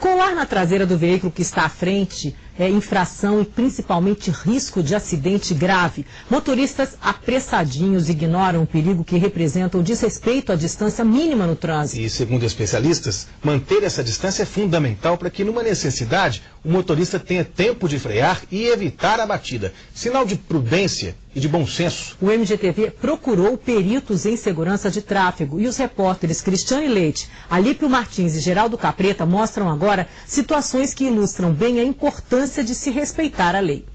Colar na traseira do veículo que está à frente é infração e principalmente risco de acidente grave. Motoristas apressadinhos ignoram o perigo que representa o desrespeito à distância mínima no trânsito. E, segundo especialistas, manter essa distância é fundamental para que, numa necessidade, o motorista tenha tempo de frear e evitar a batida. Sinal de prudência e de bom senso. O MGTV procurou peritos em segurança de tráfego e os repórteres Cristiane Leite, Alípio Martins e Geraldo Capreta mostram agora situações que ilustram bem a importância de se respeitar a lei.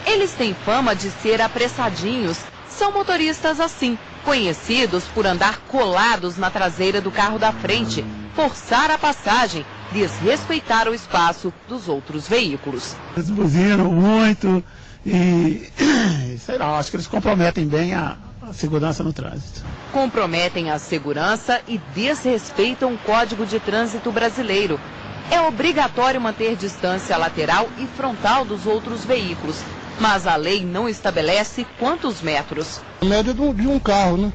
Eles têm fama de ser apressadinhos. São motoristas assim, conhecidos por andar colados na traseira do carro da frente, forçar a passagem, desrespeitar o espaço dos outros veículos. Eles buzinam muito e, sei lá, acho que eles comprometem bem a segurança no trânsito. Comprometem a segurança e desrespeitam o Código de Trânsito brasileiro. É obrigatório manter distância lateral e frontal dos outros veículos, mas a lei não estabelece quantos metros. A média de um carro, né?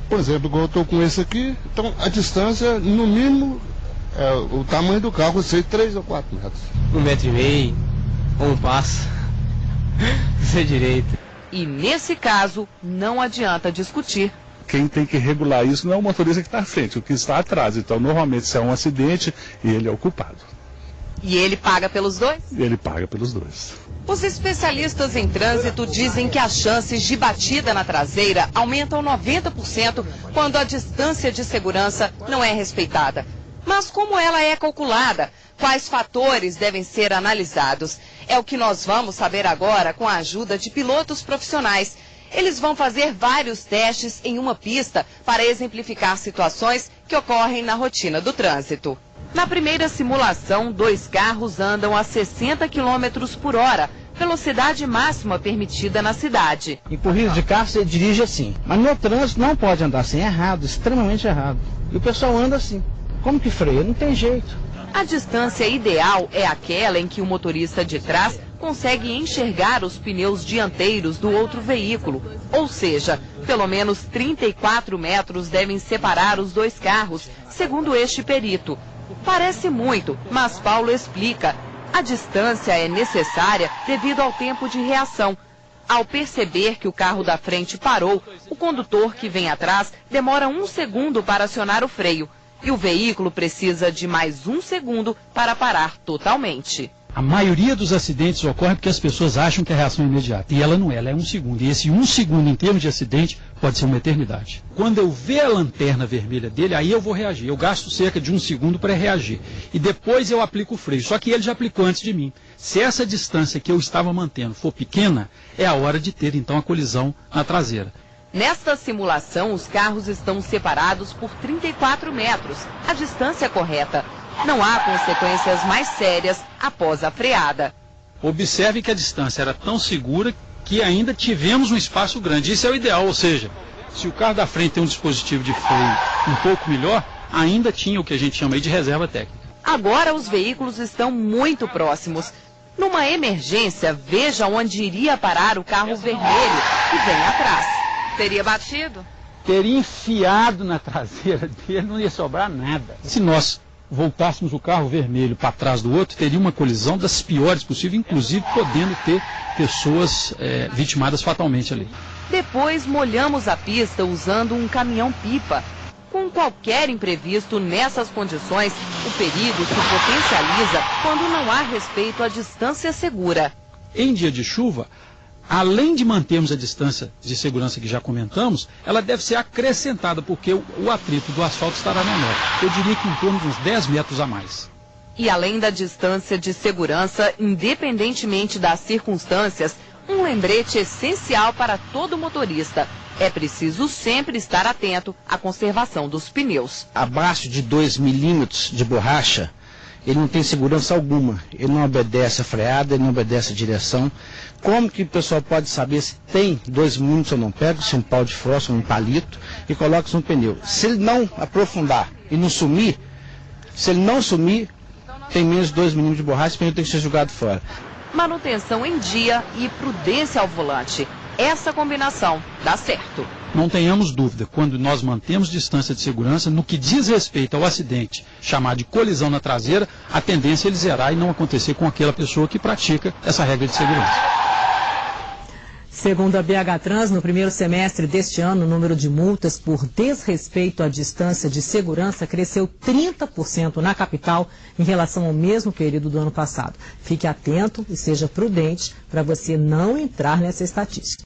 Por exemplo, igual eu estou com esse aqui, então a distância, no mínimo, o tamanho do carro, sei, 3 ou 4 metros. 1,5 metro, ou um passo, sem direito. E nesse caso, não adianta discutir. Quem tem que regular isso não é o motorista que está à frente, o que está atrás. Então, normalmente, se é um acidente, ele é o culpado. E ele paga pelos dois? Ele paga pelos dois. Os especialistas em trânsito dizem que as chances de batida na traseira aumentam 90% quando a distância de segurança não é respeitada. Mas como ela é calculada? Quais fatores devem ser analisados? É o que nós vamos saber agora com a ajuda de pilotos profissionais. Eles vão fazer vários testes em uma pista para exemplificar situações que ocorrem na rotina do trânsito. Na primeira simulação, 2 carros andam a 60 km por hora, velocidade máxima permitida na cidade. Em corrida de carro você dirige assim, mas no trânsito não pode andar assim, é errado, extremamente errado. E o pessoal anda assim. Como que freia? Não tem jeito. A distância ideal é aquela em que o motorista de trás consegue enxergar os pneus dianteiros do outro veículo. Ou seja, pelo menos 34 metros devem separar os 2 carros, segundo este perito. Parece muito, mas Paulo explica. A distância é necessária devido ao tempo de reação. Ao perceber que o carro da frente parou, o condutor que vem atrás demora 1 segundo para acionar o freio. E o veículo precisa de mais 1 segundo para parar totalmente. A maioria dos acidentes ocorre porque as pessoas acham que a reação é imediata. E ela não é, ela é 1 segundo. E esse 1 segundo em termos de acidente pode ser uma eternidade. Quando eu ver a lanterna vermelha dele, aí eu vou reagir. Eu gasto cerca de 1 segundo para reagir. E depois eu aplico o freio. Só que ele já aplicou antes de mim. Se essa distância que eu estava mantendo for pequena, é a hora de ter então a colisão na traseira. Nesta simulação, os carros estão separados por 34 metros, a distância correta. Não há consequências mais sérias após a freada. Observe que a distância era tão segura que ainda tivemos um espaço grande. Isso é o ideal, ou seja, se o carro da frente tem um dispositivo de freio um pouco melhor, ainda tinha o que a gente chama aí de reserva técnica. Agora os veículos estão muito próximos. Numa emergência, veja onde iria parar o carro vermelho que vem atrás. Teria batido? Teria enfiado na traseira dele, não ia sobrar nada. Se nós voltássemos o carro vermelho para trás do outro, teria uma colisão das piores possíveis, inclusive podendo ter pessoas vitimadas fatalmente ali. Depois molhamos a pista usando um caminhão-pipa. Com qualquer imprevisto nessas condições, o perigo se potencializa quando não há respeito à distância segura. Em dia de chuva, além de mantermos a distância de segurança que já comentamos, ela deve ser acrescentada, porque o atrito do asfalto estará menor. Eu diria que em torno de uns 10 metros a mais. E além da distância de segurança, independentemente das circunstâncias, um lembrete essencial para todo motorista. É preciso sempre estar atento à conservação dos pneus. Abaixo de 2 milímetros de borracha, ele não tem segurança alguma. Ele não obedece a freada, ele não obedece a direção. Como que o pessoal pode saber se tem 2 milímetros ou não? Pega-se um pau de fósforo, um palito e coloca-se no pneu. Se ele não aprofundar e não sumir, se ele não sumir, tem menos de 2 milímetros de borracha, o pneu tem que ser jogado fora. Manutenção em dia e prudência ao volante. Essa combinação dá certo. não tenhamos dúvida, quando nós mantemos distância de segurança, no que diz respeito ao acidente chamado de colisão na traseira, a tendência é ele zerar e não acontecer com aquela pessoa que pratica essa regra de segurança. Segundo a BH Trans, no primeiro semestre deste ano, o número de multas por desrespeito à distância de segurança cresceu 30% na capital em relação ao mesmo período do ano passado. Fique atento e seja prudente para você não entrar nessa estatística.